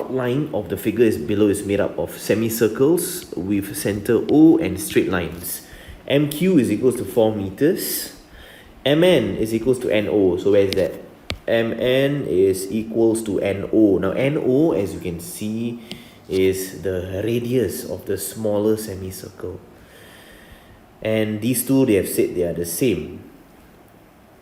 outline of the figure is below is made up of semicircles with center O and straight lines. MQ is equals to 4 meters. MN is equals to NO. So where is that? MN is equals to NO. Now NO, as you can see, is the radius of the smaller semicircle. And these two, they have said they are the same.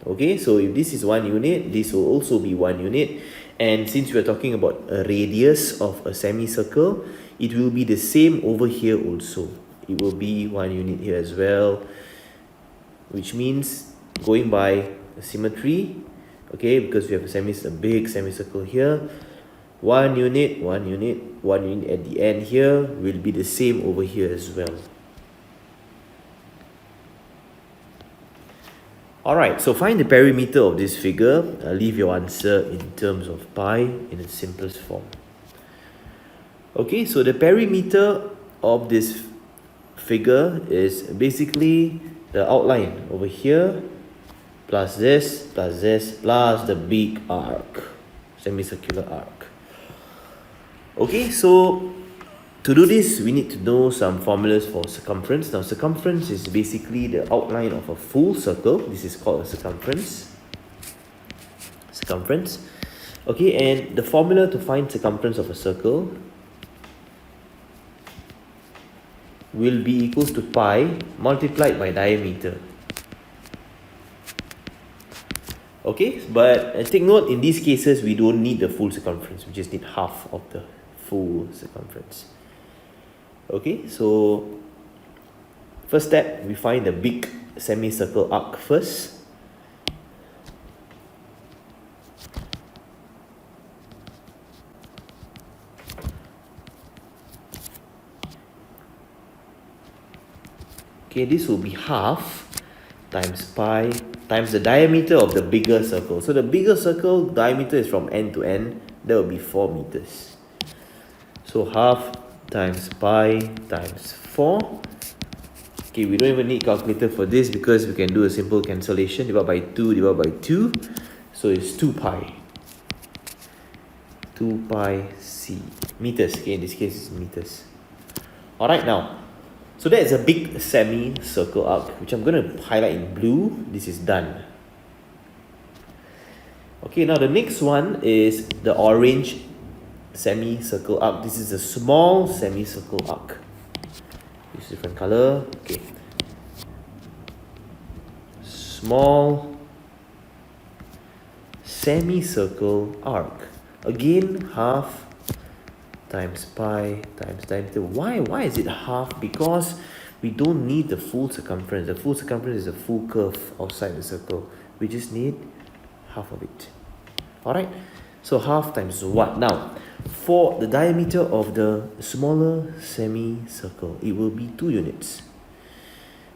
Okay, so if this is 1 unit, this will also be 1 unit. And since we are talking about a radius of a semicircle, it will be the same over here also. It will be 1 unit here as well, which means going by symmetry, okay, because we have a big semicircle here, 1 unit, 1 unit, 1 unit at the end here will be the same over here as well. Alright, so find the perimeter of this figure. Leave your answer in terms of pi in its simplest form. Okay, so the perimeter of this figure is basically the outline over here plus this plus the big arc, semicircular arc. Okay, so to do this, we need to know some formulas for circumference. Now, circumference is basically the outline of a full circle. This is called a circumference. Okay, and the formula to find circumference of a circle will be equals to pi multiplied by diameter. Okay, but take note, in these cases, we don't need the full circumference. We just need half of the full circumference. Okay, so first step, we find the big semicircle arc first. Okay, this will be half times pi times the diameter of the bigger circle. So the bigger circle diameter is from end to end. That will be 4 meters. So half times pi times 4. Okay, we don't even need calculator for this because we can do a simple cancellation. Divided by 2, divided by 2. So it's 2 pi. 2 pi c. Meters. Okay, in this case it's meters. Alright, now. So that is a big semicircle arc, which I'm going to highlight in blue. This is done. Okay, now the next one is the orange semicircle arc. This is a small semicircle arc. Use different color. Okay. Small semicircle arc. Again, half times pi times diameter. Why is it half? Because we don't need the full circumference. The full circumference is a full curve outside the circle. We just need half of it. Alright, so half times what? Now, for the diameter of the smaller semicircle, it will be 2 units.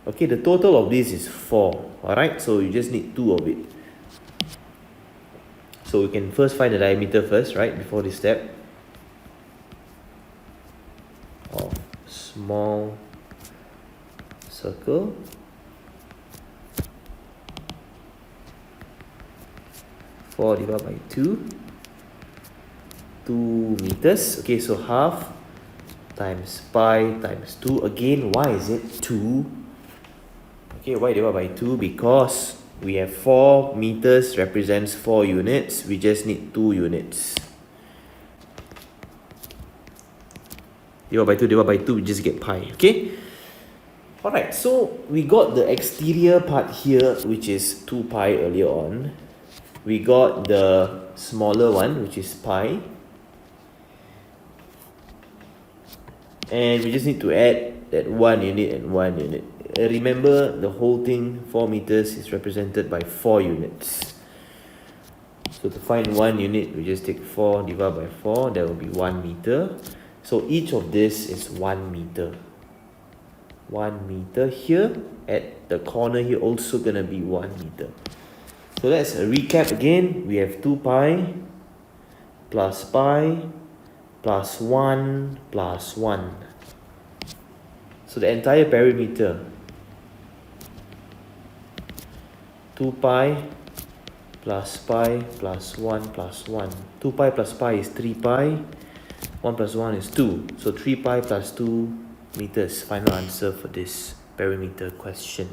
Okay, the total of this is 4. Alright, so you just need 2 of it. So we can first find the diameter first, right, before this step. Of small circle. Four divided by 2. 2 meters. Okay, so half times pi times 2. Again, why is it 2? Okay, why divided by 2? Because we have 4 meters represents 4 units. We just need 2 units. Divide by 2, we just get pi. Okay? Alright, so we got the exterior part here, which is 2 pi earlier on. We got the smaller one, which is pi. And we just need to add that 1 unit and 1 unit. Remember, the whole thing, 4 meters, is represented by 4 units. So to find 1 unit, we just take 4 divided by 4. That will be 1 meter. So each of this is 1 meter. 1 meter here. At the corner here, also going to be 1 meter. So let's recap again. We have 2 pi plus 1 plus 1. So the entire perimeter, 2 pi plus 1 plus 1. 2 pi plus pi is 3 pi. 1 plus 1 is 2. So 3 pi plus 2 meters. Final answer for this perimeter question.